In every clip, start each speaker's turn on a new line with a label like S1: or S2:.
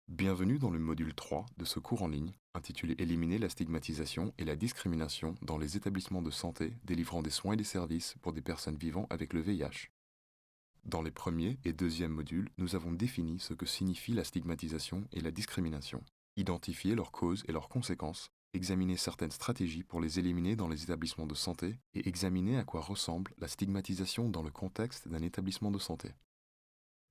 S1: Bienvenue dans le module 3 de ce cours en ligne intitulé Éliminer la stigmatisation et la discrimination dans les établissements de santé délivrant des soins et des services pour des personnes vivant avec le VIH. Dans les premiers et deuxième modules, nous avons défini ce que signifie la stigmatisation et la discrimination, identifié leurs causes et leurs conséquences, examiné certaines stratégies pour les éliminer dans les établissements de santé et examiné à quoi ressemble la stigmatisation dans le contexte d'un établissement de santé.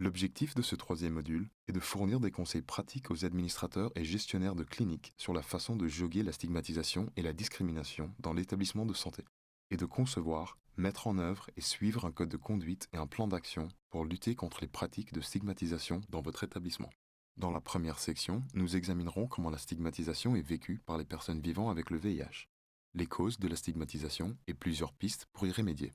S1: L'objectif de ce troisième module est de fournir des conseils pratiques aux administrateurs et gestionnaires de cliniques sur la façon de jauger la stigmatisation et la discrimination dans l'établissement de santé, et de concevoir, mettre en œuvre et suivre un code de conduite et un plan d'action pour lutter contre les pratiques de stigmatisation dans votre établissement. Dans la première section, nous examinerons comment la stigmatisation est vécue par les personnes vivant avec le VIH, les causes de la stigmatisation et plusieurs pistes pour y remédier.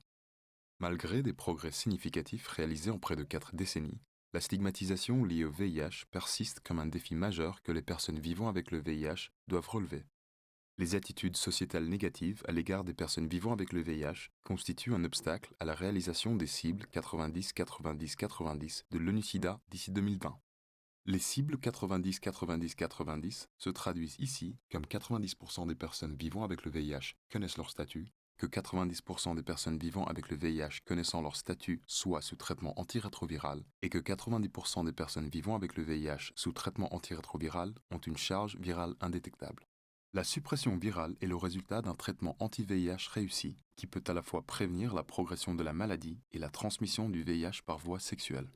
S1: Malgré des progrès significatifs réalisés en près de 4 décennies, la stigmatisation liée au VIH persiste comme un défi majeur que les personnes vivant avec le VIH doivent relever. Les attitudes sociétales négatives à l'égard des personnes vivant avec le VIH constituent un obstacle à la réalisation des cibles 90-90-90 de l'ONU-SIDA d'ici 2020. Les cibles 90-90-90 se traduisent ici comme 90% des personnes vivant avec le VIH connaissent leur statut, que 90% des personnes vivant avec le VIH connaissant leur statut soient sous traitement antirétroviral et que 90% des personnes vivant avec le VIH sous traitement antirétroviral ont une charge virale indétectable. La suppression virale est le résultat d'un traitement anti-VIH réussi qui peut à la fois prévenir la progression de la maladie et la transmission du VIH par voie sexuelle.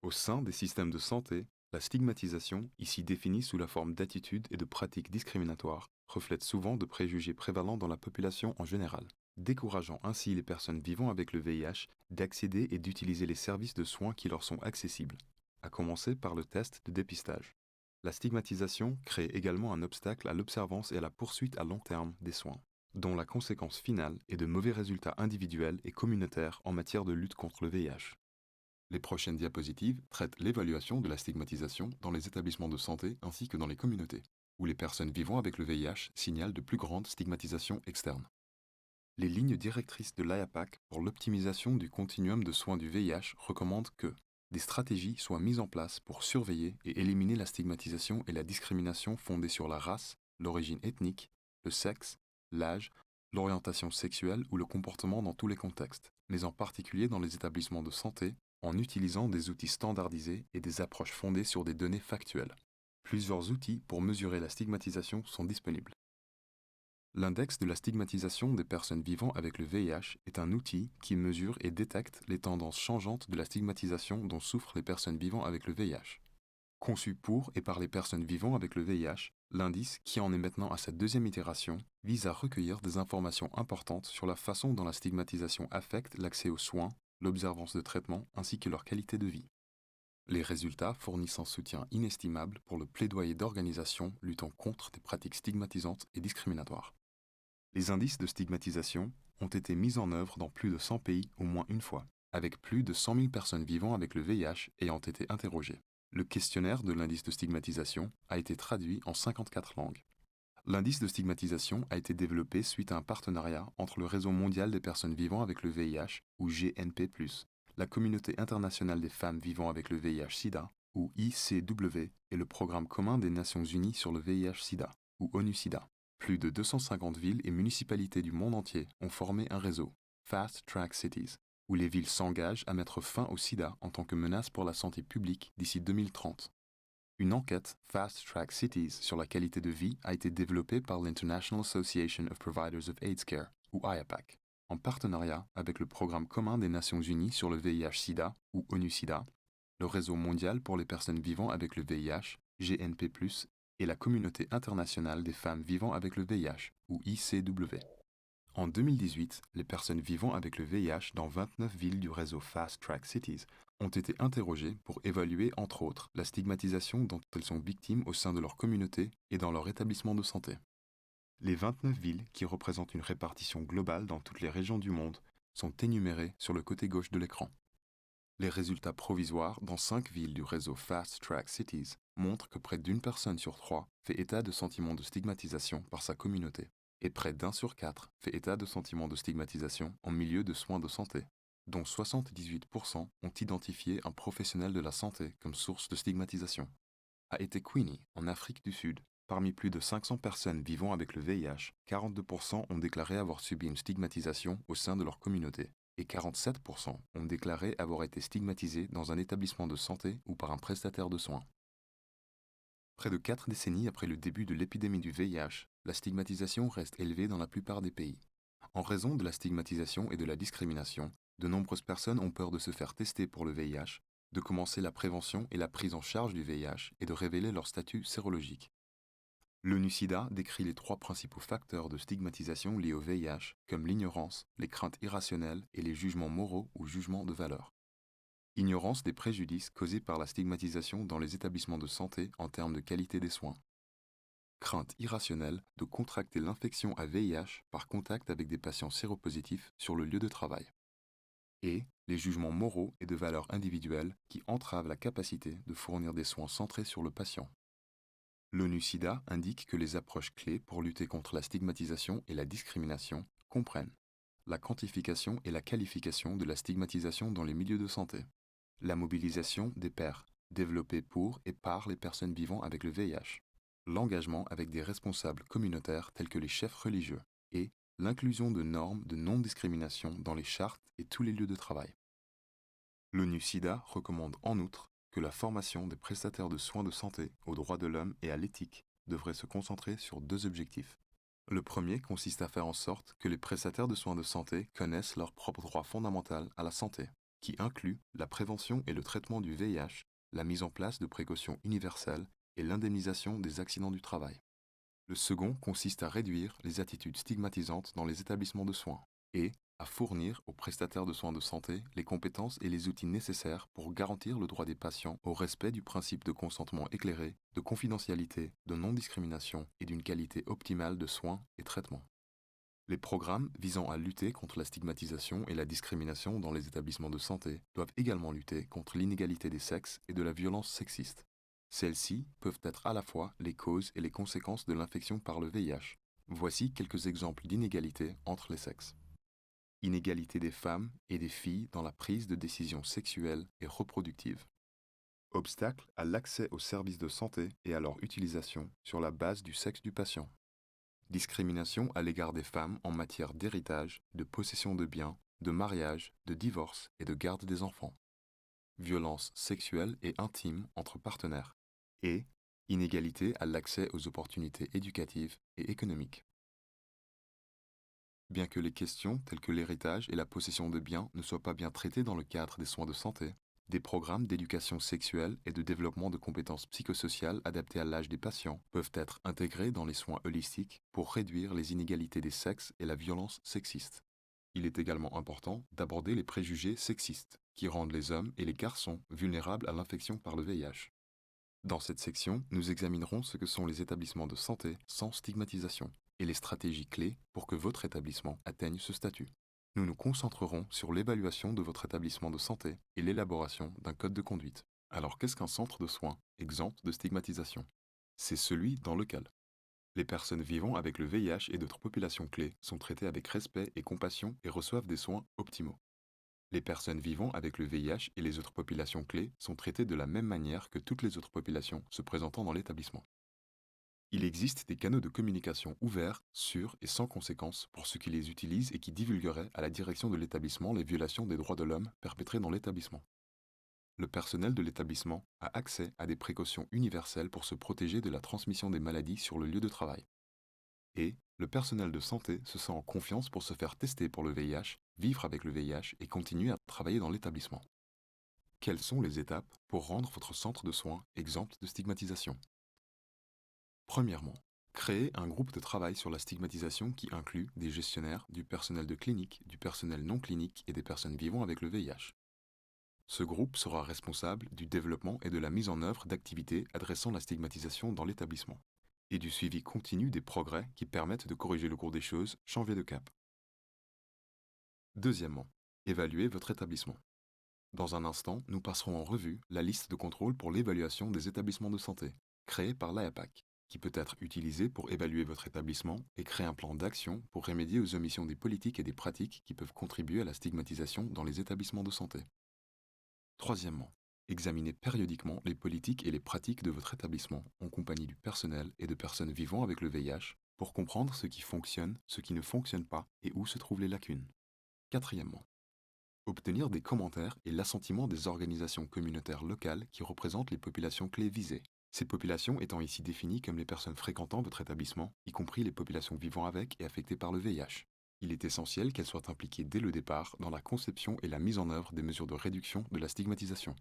S1: Au sein des systèmes de santé, la stigmatisation, ici définie sous la forme d'attitudes et de pratiques discriminatoires, reflète souvent de préjugés prévalents dans la population en général, décourageant ainsi les personnes vivant avec le VIH d'accéder et d'utiliser les services de soins qui leur sont accessibles, à commencer par le test de dépistage. La stigmatisation crée également un obstacle à l'observance et à la poursuite à long terme des soins, dont la conséquence finale est de mauvais résultats individuels et communautaires en matière de lutte contre le VIH. Les prochaines diapositives traitent l'évaluation de la stigmatisation dans les établissements de santé ainsi que dans les communautés, où les personnes vivant avec le VIH signalent de plus grandes stigmatisations externes. Les lignes directrices de l'IAPAC pour l'optimisation du continuum de soins du VIH recommandent que des stratégies soient mises en place pour surveiller et éliminer la stigmatisation et la discrimination fondée sur la race, l'origine ethnique, le sexe, l'âge, l'orientation sexuelle ou le comportement dans tous les contextes, mais en particulier dans les établissements de santé, en utilisant des outils standardisés et des approches fondées sur des données factuelles. Plusieurs outils pour mesurer la stigmatisation sont disponibles. L'index de la stigmatisation des personnes vivant avec le VIH est un outil qui mesure et détecte les tendances changeantes de la stigmatisation dont souffrent les personnes vivant avec le VIH. Conçu pour et par les personnes vivant avec le VIH, l'indice, qui en est maintenant à sa deuxième itération, vise à recueillir des informations importantes sur la façon dont la stigmatisation affecte l'accès aux soins, l'observance de traitement ainsi que leur qualité de vie. Les résultats fournissent un soutien inestimable pour le plaidoyer d'organisations luttant contre des pratiques stigmatisantes et discriminatoires. Les indices de stigmatisation ont été mis en œuvre dans plus de 100 pays au moins une fois, avec plus de 100 000 personnes vivant avec le VIH ayant été interrogées. Le questionnaire de l'indice de stigmatisation a été traduit en 54 langues. L'indice de stigmatisation a été développé suite à un partenariat entre le Réseau mondial des personnes vivant avec le VIH, ou GNP+, la Communauté internationale des femmes vivant avec le VIH-Sida, ou ICW, et le Programme commun des Nations unies sur le VIH-Sida, ou ONU-SIDA. Plus de 250 villes et municipalités du monde entier ont formé un réseau, Fast Track Cities, où les villes s'engagent à mettre fin au sida en tant que menace pour la santé publique d'ici 2030. Une enquête Fast Track Cities sur la qualité de vie a été développée par l'International Association of Providers of AIDS Care, ou IAPAC, en partenariat avec le Programme commun des Nations unies sur le VIH-Sida, ou ONU-SIDA, le Réseau mondial pour les personnes vivant avec le VIH, GNP+, et la Communauté internationale des femmes vivant avec le VIH, ou ICW. En 2018, les personnes vivant avec le VIH dans 29 villes du réseau Fast Track Cities ont été interrogées pour évaluer, entre autres, la stigmatisation dont elles sont victimes au sein de leur communauté et dans leur établissement de santé. Les 29 villes, qui représentent une répartition globale dans toutes les régions du monde, sont énumérées sur le côté gauche de l'écran. Les résultats provisoires dans 5 villes du réseau Fast Track Cities montrent que près d'une personne sur 3 fait état de sentiments de stigmatisation par sa communauté, et près d'un sur 4 fait état de sentiments de stigmatisation en milieu de soins de santé, dont 78% ont identifié un professionnel de la santé comme source de stigmatisation. a été Queenie, en Afrique du Sud. Parmi plus de 500 personnes vivant avec le VIH, 42% ont déclaré avoir subi une stigmatisation au sein de leur communauté et 47% ont déclaré avoir été stigmatisés dans un établissement de santé ou par un prestataire de soins. Près de 4 décennies après le début de l'épidémie du VIH, la stigmatisation reste élevée dans la plupart des pays. En raison de la stigmatisation et de la discrimination, de nombreuses personnes ont peur de se faire tester pour le VIH, de commencer la prévention et la prise en charge du VIH et de révéler leur statut sérologique. L'ONU-SIDA décrit les 3 principaux facteurs de stigmatisation liés au VIH, comme l'ignorance, les craintes irrationnelles et les jugements moraux ou jugements de valeur. Ignorance des préjudices causés par la stigmatisation dans les établissements de santé en termes de qualité des soins. Crainte irrationnelle de contracter l'infection à VIH par contact avec des patients séropositifs sur le lieu de travail. Et les jugements moraux et de valeur individuelle qui entravent la capacité de fournir des soins centrés sur le patient. L'ONU-SIDA indique que les approches clés pour lutter contre la stigmatisation et la discrimination comprennent la quantification et la qualification de la stigmatisation dans les milieux de santé, la mobilisation des pairs, développée pour et par les personnes vivant avec le VIH, l'engagement avec des responsables communautaires tels que les chefs religieux, et l'inclusion de normes de non-discrimination dans les chartes et tous les lieux de travail. L'ONU-SIDA recommande en outre que la formation des prestataires de soins de santé aux droits de l'homme et à l'éthique devrait se concentrer sur 2 objectifs. Le premier consiste à faire en sorte que les prestataires de soins de santé connaissent leur propre droit fondamental à la santé, qui inclut la prévention et le traitement du VIH, la mise en place de précautions universelles et l'indemnisation des accidents du travail. Le second consiste à réduire les attitudes stigmatisantes dans les établissements de soins et à fournir aux prestataires de soins de santé les compétences et les outils nécessaires pour garantir le droit des patients au respect du principe de consentement éclairé, de confidentialité, de non-discrimination et d'une qualité optimale de soins et traitements. Les programmes visant à lutter contre la stigmatisation et la discrimination dans les établissements de santé doivent également lutter contre l'inégalité des sexes et de la violence sexiste. Celles-ci peuvent être à la fois les causes et les conséquences de l'infection par le VIH. Voici quelques exemples d'inégalités entre les sexes. Inégalité des femmes et des filles dans la prise de décisions sexuelles et reproductives. Obstacle à l'accès aux services de santé et à leur utilisation sur la base du sexe du patient. Discrimination à l'égard des femmes en matière d'héritage, de possession de biens, de mariage, de divorce et de garde des enfants. Violence sexuelle et intime entre partenaires. Et inégalité à l'accès aux opportunités éducatives et économiques. Bien que les questions telles que l'héritage et la possession de biens ne soient pas bien traitées dans le cadre des soins de santé, des programmes d'éducation sexuelle et de développement de compétences psychosociales adaptés à l'âge des patients peuvent être intégrés dans les soins holistiques pour réduire les inégalités des sexes et la violence sexiste. Il est également important d'aborder les préjugés sexistes, qui rendent les hommes et les garçons vulnérables à l'infection par le VIH. Dans cette section, nous examinerons ce que sont les établissements de santé sans stigmatisation et les stratégies clés pour que votre établissement atteigne ce statut. Nous nous concentrerons sur l'évaluation de votre établissement de santé et l'élaboration d'un code de conduite. Alors qu'est-ce qu'un centre de soins exempt de stigmatisation? C'est celui dans lequel les personnes vivant avec le VIH et d'autres populations clés sont traitées avec respect et compassion et reçoivent des soins optimaux. Les personnes vivant avec le VIH et les autres populations clés sont traitées de la même manière que toutes les autres populations se présentant dans l'établissement. Il existe des canaux de communication ouverts, sûrs et sans conséquences pour ceux qui les utilisent et qui divulgueraient à la direction de l'établissement les violations des droits de l'homme perpétrées dans l'établissement. Le personnel de l'établissement a accès à des précautions universelles pour se protéger de la transmission des maladies sur le lieu de travail. Et le personnel de santé se sent en confiance pour se faire tester pour le VIH, vivre avec le VIH et continuer à travailler dans l'établissement. Quelles sont les étapes pour rendre votre centre de soins exempt de stigmatisation? Premièrement, créez un groupe de travail sur la stigmatisation qui inclut des gestionnaires, du personnel de clinique, du personnel non clinique et des personnes vivant avec le VIH. Ce groupe sera responsable du développement et de la mise en œuvre d'activités adressant la stigmatisation dans l'établissement et du suivi continu des progrès qui permettent de corriger le cours des choses, changer de cap. Deuxièmement, évaluez votre établissement. Dans un instant, nous passerons en revue la liste de contrôle pour l'évaluation des établissements de santé, créée par l'AAPAC, qui peut être utilisée pour évaluer votre établissement et créer un plan d'action pour remédier aux omissions des politiques et des pratiques qui peuvent contribuer à la stigmatisation dans les établissements de santé. Troisièmement, Examinez périodiquement les politiques et les pratiques de votre établissement en compagnie du personnel et de personnes vivant avec le VIH pour comprendre ce qui fonctionne, ce qui ne fonctionne pas et où se trouvent les lacunes. Quatrièmement, obtenir des commentaires et l'assentiment des organisations communautaires locales qui représentent les populations clés visées. Ces populations étant ici définies comme les personnes fréquentant votre établissement, y compris les populations vivant avec et affectées par le VIH. Il est essentiel qu'elles soient impliquées dès le départ dans la conception et la mise en œuvre des mesures de réduction de la stigmatisation.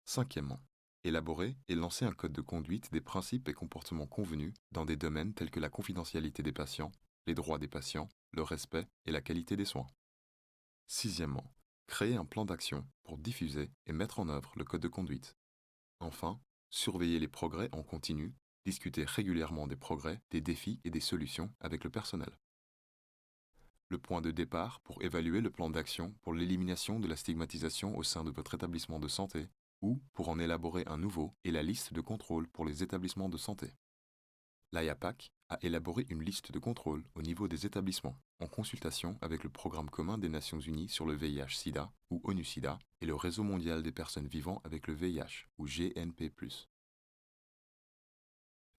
S1: Cinquièmement, élaborer et lancer un code de conduite des principes et comportements convenus dans des domaines tels que la confidentialité des patients, les droits des patients, le respect et la qualité des soins. Sixièmement, créer un plan d'action pour diffuser et mettre en œuvre le code de conduite. Enfin, surveiller les progrès en continu, discuter régulièrement des progrès, des défis et des solutions avec le personnel. Le point de départ pour évaluer le plan d'action pour l'élimination de la stigmatisation au sein de votre établissement de santé ou pour en élaborer un nouveau est la liste de contrôle pour les établissements de santé. L'IAPAC a élaboré une liste de contrôle au niveau des établissements, en consultation avec le Programme commun des Nations Unies sur le VIH-Sida, ou ONU-Sida, et le Réseau mondial des personnes vivant avec le VIH, ou GNP+.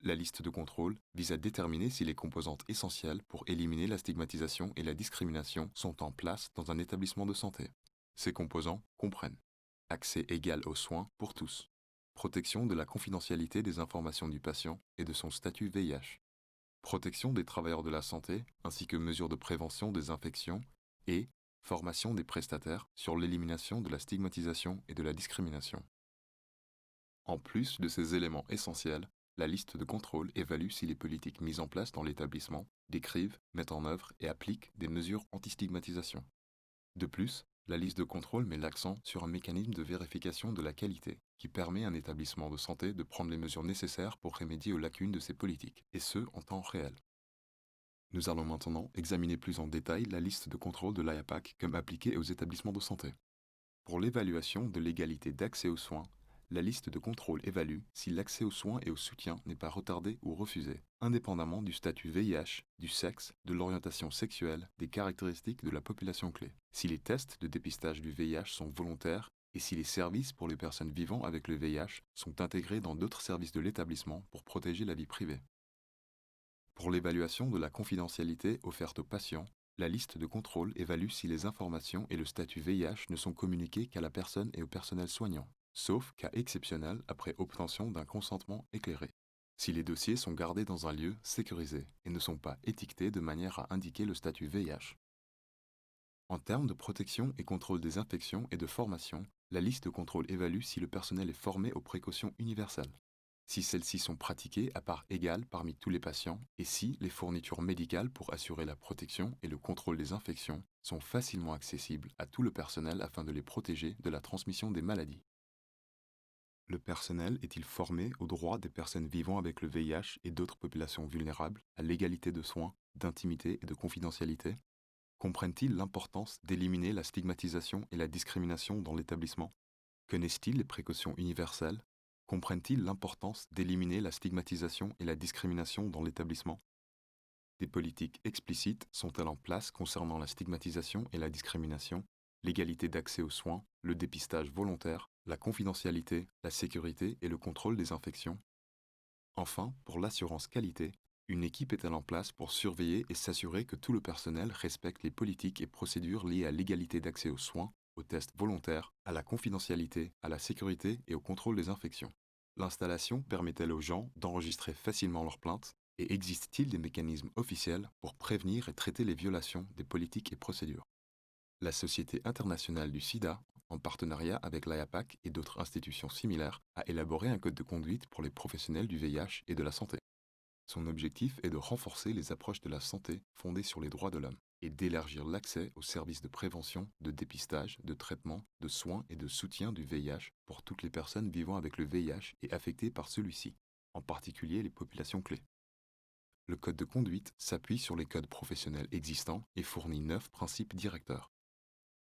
S1: La liste de contrôle vise à déterminer si les composantes essentielles pour éliminer la stigmatisation et la discrimination sont en place dans un établissement de santé. Ces composants comprennent accès égal aux soins pour tous, protection de la confidentialité des informations du patient et de son statut VIH, protection des travailleurs de la santé ainsi que mesures de prévention des infections et formation des prestataires sur l'élimination de la stigmatisation et de la discrimination. En plus de ces éléments essentiels, la liste de contrôle évalue si les politiques mises en place dans l'établissement décrivent, mettent en œuvre et appliquent des mesures anti-stigmatisation. De plus, la liste de contrôle met l'accent sur un mécanisme de vérification de la qualité qui permet à un établissement de santé de prendre les mesures nécessaires pour remédier aux lacunes de ses politiques, et ce en temps réel. Nous allons maintenant examiner plus en détail la liste de contrôle de l'IAPAC comme appliquée aux établissements de santé. Pour l'évaluation de l'égalité d'accès aux soins, la liste de contrôle évalue si l'accès aux soins et au soutien n'est pas retardé ou refusé, indépendamment du statut VIH, du sexe, de l'orientation sexuelle, des caractéristiques de la population clé, si les tests de dépistage du VIH sont volontaires et si les services pour les personnes vivant avec le VIH sont intégrés dans d'autres services de l'établissement pour protéger la vie privée. Pour l'évaluation de la confidentialité offerte aux patients, la liste de contrôle évalue si les informations et le statut VIH ne sont communiqués qu'à la personne et au personnel soignant, sauf cas exceptionnel après obtention d'un consentement éclairé. Si les dossiers sont gardés dans un lieu sécurisé et ne sont pas étiquetés de manière à indiquer le statut VIH. En termes de protection et contrôle des infections et de formation, la liste de contrôle évalue si le personnel est formé aux précautions universelles, si celles-ci sont pratiquées à part égale parmi tous les patients et si les fournitures médicales pour assurer la protection et le contrôle des infections sont facilement accessibles à tout le personnel afin de les protéger de la transmission des maladies. Le personnel est-il formé aux droits des personnes vivant avec le VIH et d'autres populations vulnérables, à l'égalité de soins, d'intimité et de confidentialité? Comprennent-ils l'importance d'éliminer la stigmatisation et la discrimination dans l'établissement? Connaissent-ils les précautions universelles? Comprennent-ils l'importance d'éliminer la stigmatisation et la discrimination dans l'établissement? Des politiques explicites sont-elles en place concernant la stigmatisation et la discrimination, l'égalité d'accès aux soins, le dépistage volontaire, la confidentialité, la sécurité et le contrôle des infections? Enfin, pour l'assurance qualité, une équipe est-elle en place pour surveiller et s'assurer que tout le personnel respecte les politiques et procédures liées à l'égalité d'accès aux soins, aux tests volontaires, à la confidentialité, à la sécurité et au contrôle des infections? L'installation permet-elle aux gens d'enregistrer facilement leurs plaintes et existe-t-il des mécanismes officiels pour prévenir et traiter les violations des politiques et procédures? La Société internationale du sida, en partenariat avec l'IAPAC et d'autres institutions similaires, a élaboré un code de conduite pour les professionnels du VIH et de la santé. Son objectif est de renforcer les approches de la santé fondées sur les droits de l'homme et d'élargir l'accès aux services de prévention, de dépistage, de traitement, de soins et de soutien du VIH pour toutes les personnes vivant avec le VIH et affectées par celui-ci, en particulier les populations clés. Le code de conduite s'appuie sur les codes professionnels existants et fournit 9 principes directeurs.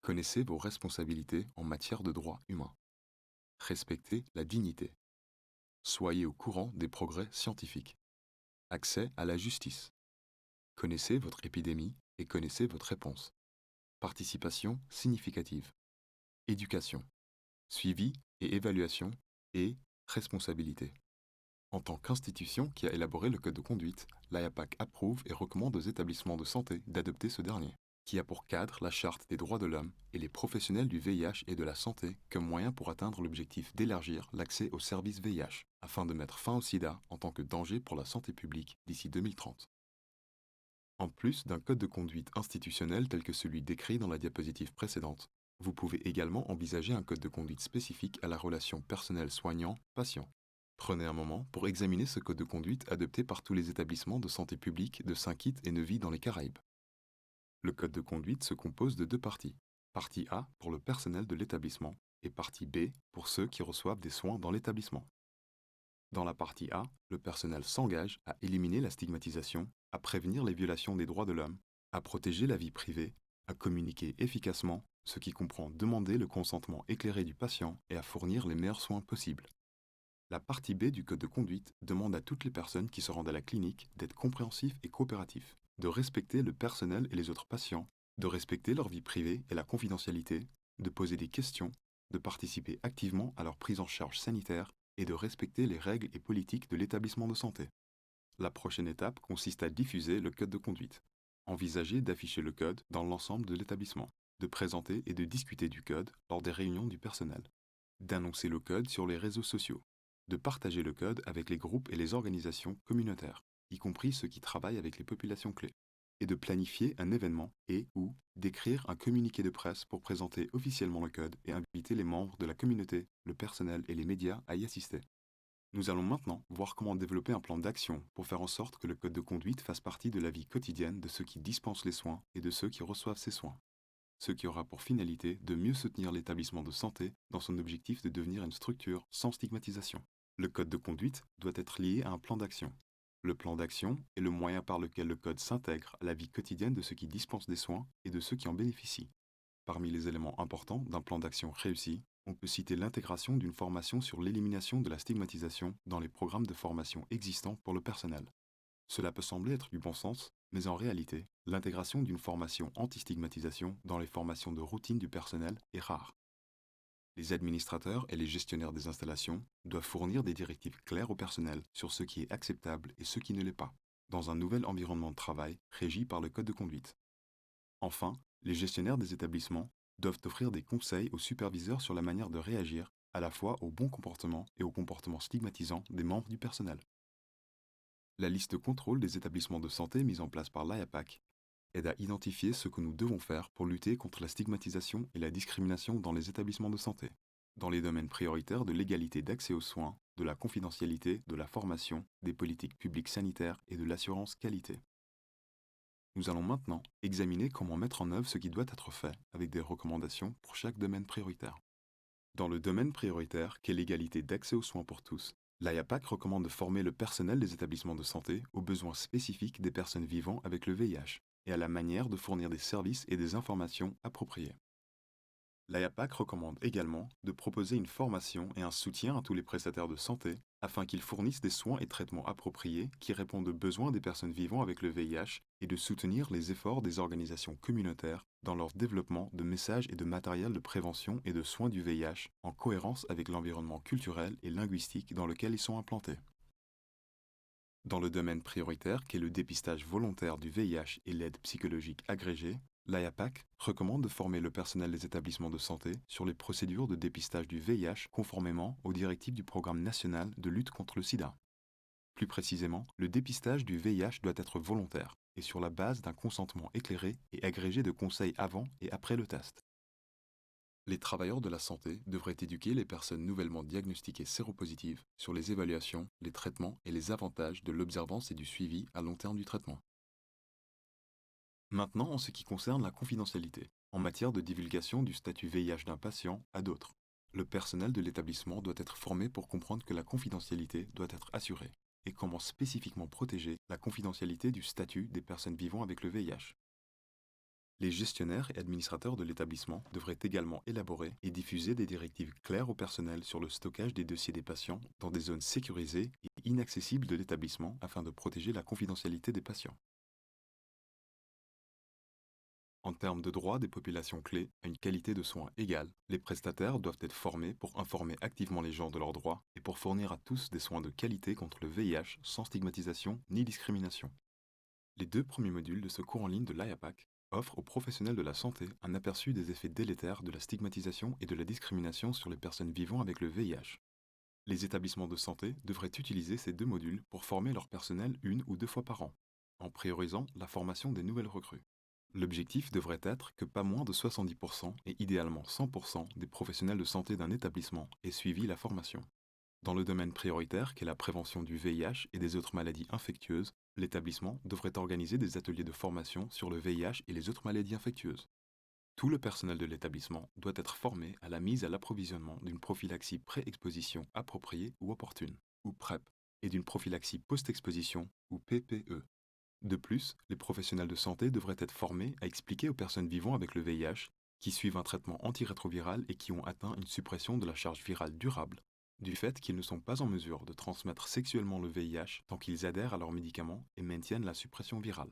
S1: Connaissez vos responsabilités en matière de droits humains. Respectez la dignité. Soyez au courant des progrès scientifiques. Accès à la justice. Connaissez votre épidémie et connaissez votre réponse. Participation significative. Éducation. suivi et évaluation, et responsabilité. En tant qu'institution qui a élaboré le code de conduite, l'AIAPAC approuve et recommande aux établissements de santé d'adopter ce dernier, qui a pour cadre la Charte des droits de l'homme et les professionnels du VIH et de la santé comme moyen pour atteindre l'objectif d'élargir l'accès aux services VIH, afin de mettre fin au sida en tant que danger pour la santé publique d'ici 2030. En plus d'un code de conduite institutionnel tel que celui décrit dans la diapositive précédente, vous pouvez également envisager un code de conduite spécifique à la relation personnel soignant-patient. Prenez un moment pour examiner ce code de conduite adopté par tous les établissements de santé publique de Saint-Kitts et Neuvy dans les Caraïbes. Le code de conduite se compose de deux parties. Partie A pour le personnel de l'établissement et partie B pour ceux qui reçoivent des soins dans l'établissement. Dans la partie A, le personnel s'engage à éliminer la stigmatisation, à prévenir les violations des droits de l'homme, à protéger la vie privée, à communiquer efficacement, ce qui comprend demander le consentement éclairé du patient et à fournir les meilleurs soins possibles. La partie B du code de conduite demande à toutes les personnes qui se rendent à la clinique d'être compréhensifs et coopératifs, de respecter le personnel et les autres patients, de respecter leur vie privée et la confidentialité, de poser des questions, de participer activement à leur prise en charge sanitaire et de respecter les règles et politiques de l'établissement de santé. La prochaine étape consiste à diffuser le code de conduite. Envisagez d'afficher le code dans l'ensemble de l'établissement, de présenter et de discuter du code lors des réunions du personnel, d'annoncer le code sur les réseaux sociaux, de partager le code avec les groupes et les organisations communautaires, y compris ceux qui travaillent avec les populations clés, et de planifier un événement et/ou d'écrire un communiqué de presse pour présenter officiellement le code et inviter les membres de la communauté, le personnel et les médias à y assister. Nous allons maintenant voir comment développer un plan d'action pour faire en sorte que le code de conduite fasse partie de la vie quotidienne de ceux qui dispensent les soins et de ceux qui reçoivent ces soins, ce qui aura pour finalité de mieux soutenir l'établissement de santé dans son objectif de devenir une structure sans stigmatisation. Le code de conduite doit être lié à un plan d'action. Le plan d'action est le moyen par lequel le code s'intègre à la vie quotidienne de ceux qui dispensent des soins et de ceux qui en bénéficient. Parmi les éléments importants d'un plan d'action réussi, on peut citer l'intégration d'une formation sur l'élimination de la stigmatisation dans les programmes de formation existants pour le personnel. Cela peut sembler être du bon sens, mais en réalité, l'intégration d'une formation anti-stigmatisation dans les formations de routine du personnel est rare. Les administrateurs et les gestionnaires des installations doivent fournir des directives claires au personnel sur ce qui est acceptable et ce qui ne l'est pas, dans un nouvel environnement de travail régi par le code de conduite. Enfin, les gestionnaires des établissements doivent offrir des conseils aux superviseurs sur la manière de réagir à la fois au bon comportement et au comportement stigmatisant des membres du personnel. La liste de contrôle des établissements de santé mise en place par l'AIAPAC aide à identifier ce que nous devons faire pour lutter contre la stigmatisation et la discrimination dans les établissements de santé, dans les domaines prioritaires de l'égalité d'accès aux soins, de la confidentialité, de la formation, des politiques publiques sanitaires et de l'assurance qualité. Nous allons maintenant examiner comment mettre en œuvre ce qui doit être fait avec des recommandations pour chaque domaine prioritaire. Dans le domaine prioritaire qu'est l'égalité d'accès aux soins pour tous, l'AIAPAC recommande de former le personnel des établissements de santé aux besoins spécifiques des personnes vivant avec le VIH et à la manière de fournir des services et des informations appropriées. L'AIAPAC recommande également de proposer une formation et un soutien à tous les prestataires de santé afin qu'ils fournissent des soins et traitements appropriés qui répondent aux besoins des personnes vivant avec le VIH et de soutenir les efforts des organisations communautaires dans leur développement de messages et de matériel de prévention et de soins du VIH en cohérence avec l'environnement culturel et linguistique dans lequel ils sont implantés. Dans le domaine prioritaire qu'est le dépistage volontaire du VIH et l'aide psychologique agrégée, l'AIAPAC recommande de former le personnel des établissements de santé sur les procédures de dépistage du VIH conformément aux directives du Programme national de lutte contre le sida. Plus précisément, le dépistage du VIH doit être volontaire et sur la base d'un consentement éclairé et agrégé de conseils avant et après le test. Les travailleurs de la santé devraient éduquer les personnes nouvellement diagnostiquées séropositives sur les évaluations, les traitements et les avantages de l'observance et du suivi à long terme du traitement. Maintenant, en ce qui concerne la confidentialité, en matière de divulgation du statut VIH d'un patient à d'autres, le personnel de l'établissement doit être formé pour comprendre que la confidentialité doit être assurée et comment spécifiquement protéger la confidentialité du statut des personnes vivant avec le VIH. Les gestionnaires et administrateurs de l'établissement devraient également élaborer et diffuser des directives claires au personnel sur le stockage des dossiers des patients dans des zones sécurisées et inaccessibles de l'établissement afin de protéger la confidentialité des patients. En termes de droit des populations clés à une qualité de soins égale, les prestataires doivent être formés pour informer activement les gens de leurs droits et pour fournir à tous des soins de qualité contre le VIH sans stigmatisation ni discrimination. Les deux premiers modules de ce cours en ligne de l'IAPAC offrent aux professionnels de la santé un aperçu des effets délétères de la stigmatisation et de la discrimination sur les personnes vivant avec le VIH. Les établissements de santé devraient utiliser ces deux modules pour former leur personnel une ou deux fois par an, en priorisant la formation des nouvelles recrues. L'objectif devrait être que pas moins de 70% et idéalement 100% des professionnels de santé d'un établissement aient suivi la formation. Dans le domaine prioritaire qu'est la prévention du VIH et des autres maladies infectieuses, l'établissement devrait organiser des ateliers de formation sur le VIH et les autres maladies infectieuses. Tout le personnel de l'établissement doit être formé à la mise à l'approvisionnement d'une prophylaxie pré-exposition appropriée ou opportune, ou PrEP, et d'une prophylaxie post-exposition, ou PPE. De plus, les professionnels de santé devraient être formés à expliquer aux personnes vivant avec le VIH, qui suivent un traitement antirétroviral et qui ont atteint une suppression de la charge virale durable, du fait qu'ils ne sont pas en mesure de transmettre sexuellement le VIH tant qu'ils adhèrent à leurs médicaments et maintiennent la suppression virale.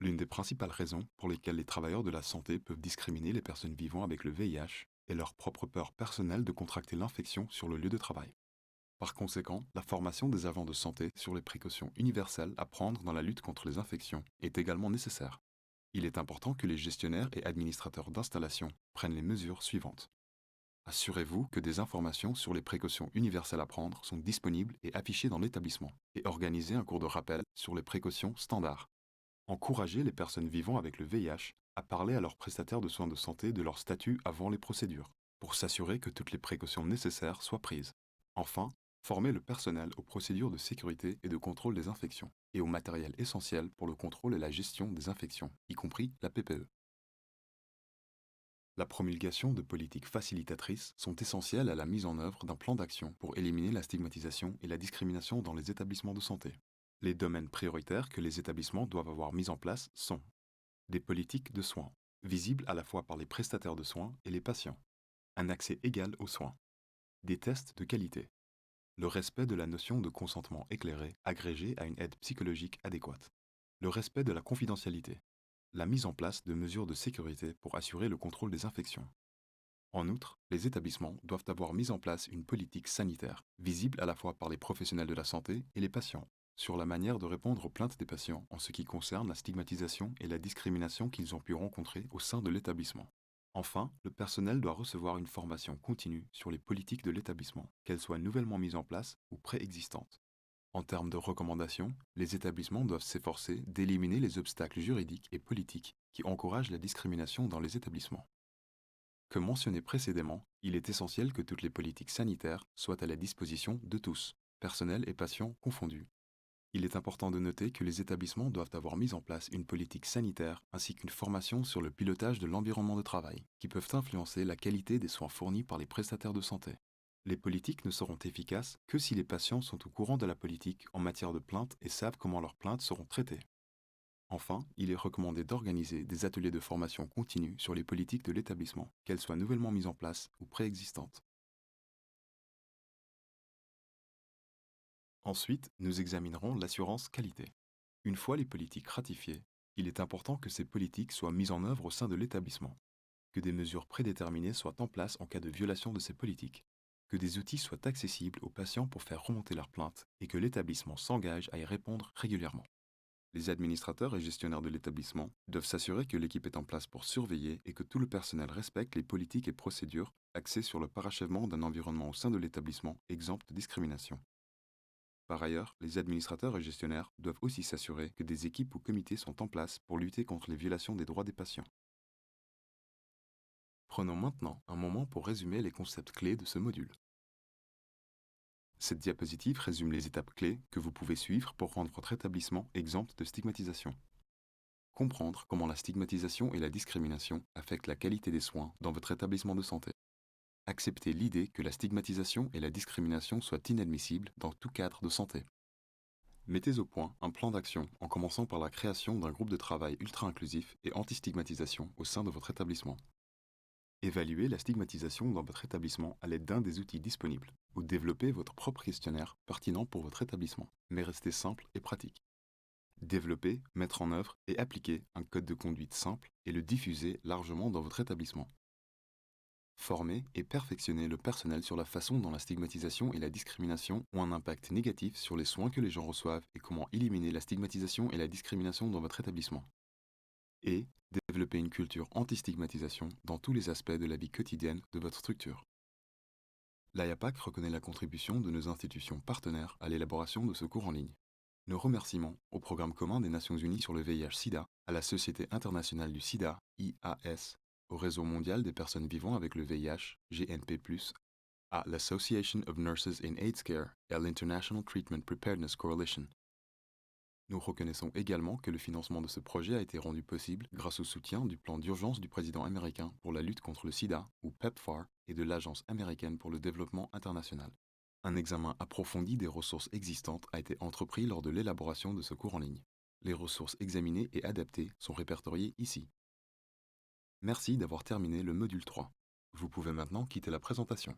S1: L'une des principales raisons pour lesquelles les travailleurs de la santé peuvent discriminer les personnes vivant avec le VIH est leur propre peur personnelle de contracter l'infection sur le lieu de travail. Par conséquent, la formation des agents de santé sur les précautions universelles à prendre dans la lutte contre les infections est également nécessaire. Il est important que les gestionnaires et administrateurs d'installations prennent les mesures suivantes. Assurez-vous que des informations sur les précautions universelles à prendre sont disponibles et affichées dans l'établissement, et organisez un cours de rappel sur les précautions standards. Encouragez les personnes vivant avec le VIH à parler à leurs prestataires de soins de santé de leur statut avant les procédures, pour s'assurer que toutes les précautions nécessaires soient prises. Enfin, formez le personnel aux procédures de sécurité et de contrôle des infections, et au matériel essentiel pour le contrôle et la gestion des infections, y compris la PPE. La promulgation de politiques facilitatrices sont essentielles à la mise en œuvre d'un plan d'action pour éliminer la stigmatisation et la discrimination dans les établissements de santé. Les domaines prioritaires que les établissements doivent avoir mis en place sont des politiques de soins, visibles à la fois par les prestataires de soins et les patients, un accès égal aux soins, des tests de qualité, le respect de la notion de consentement éclairé agrégé à une aide psychologique adéquate, le respect de la confidentialité, la mise en place de mesures de sécurité pour assurer le contrôle des infections. En outre, les établissements doivent avoir mis en place une politique sanitaire, visible à la fois par les professionnels de la santé et les patients, sur la manière de répondre aux plaintes des patients en ce qui concerne la stigmatisation et la discrimination qu'ils ont pu rencontrer au sein de l'établissement. Enfin, le personnel doit recevoir une formation continue sur les politiques de l'établissement, qu'elles soient nouvellement mises en place ou préexistantes. En termes de recommandations, les établissements doivent s'efforcer d'éliminer les obstacles juridiques et politiques qui encouragent la discrimination dans les établissements. Comme mentionné précédemment, il est essentiel que toutes les politiques sanitaires soient à la disposition de tous, personnel et patients confondus. Il est important de noter que les établissements doivent avoir mis en place une politique sanitaire ainsi qu'une formation sur le pilotage de l'environnement de travail, qui peuvent influencer la qualité des soins fournis par les prestataires de santé. Les politiques ne seront efficaces que si les patients sont au courant de la politique en matière de plaintes et savent comment leurs plaintes seront traitées. Enfin, il est recommandé d'organiser des ateliers de formation continue sur les politiques de l'établissement, qu'elles soient nouvellement mises en place ou préexistantes. Ensuite, nous examinerons l'assurance qualité. Une fois les politiques ratifiées, il est important que ces politiques soient mises en œuvre au sein de l'établissement, que des mesures prédéterminées soient en place en cas de violation de ces politiques, que des outils soient accessibles aux patients pour faire remonter leurs plaintes et que l'établissement s'engage à y répondre régulièrement. Les administrateurs et gestionnaires de l'établissement doivent s'assurer que l'équipe est en place pour surveiller et que tout le personnel respecte les politiques et procédures axées sur le parachèvement d'un environnement au sein de l'établissement exempt de discrimination. Par ailleurs, les administrateurs et gestionnaires doivent aussi s'assurer que des équipes ou comités sont en place pour lutter contre les violations des droits des patients. Prenons maintenant un moment pour résumer les concepts clés de ce module. Cette diapositive résume les étapes clés que vous pouvez suivre pour rendre votre établissement exempt de stigmatisation. Comprendre comment la stigmatisation et la discrimination affectent la qualité des soins dans votre établissement de santé. Accepter l'idée que la stigmatisation et la discrimination soient inadmissibles dans tout cadre de santé. Mettez au point un plan d'action en commençant par la création d'un groupe de travail ultra-inclusif et anti-stigmatisation au sein de votre établissement. Évaluez la stigmatisation dans votre établissement à l'aide d'un des outils disponibles, ou développez votre propre questionnaire pertinent pour votre établissement, mais restez simple et pratique. Développer, mettre en œuvre et appliquer un code de conduite simple et le diffuser largement dans votre établissement. Former et perfectionner le personnel sur la façon dont la stigmatisation et la discrimination ont un impact négatif sur les soins que les gens reçoivent et comment éliminer la stigmatisation et la discrimination dans votre établissement. Et développer une culture anti-stigmatisation dans tous les aspects de la vie quotidienne de votre structure. L'IAPAC reconnaît la contribution de nos institutions partenaires à l'élaboration de ce cours en ligne. Nos remerciements au Programme commun des Nations Unies sur le VIH-Sida, à la Société internationale du Sida, IAS, au Réseau mondial des personnes vivant avec le VIH, GNP+, à l'Association of Nurses in AIDS Care et à l'International Treatment Preparedness Coalition. Nous reconnaissons également que le financement de ce projet a été rendu possible grâce au soutien du plan d'urgence du président américain pour la lutte contre le sida, ou PEPFAR, et de l'Agence américaine pour le développement international. Un examen approfondi des ressources existantes a été entrepris lors de l'élaboration de ce cours en ligne. Les ressources examinées et adaptées sont répertoriées ici. Merci d'avoir terminé le module 3. Vous pouvez maintenant quitter la présentation.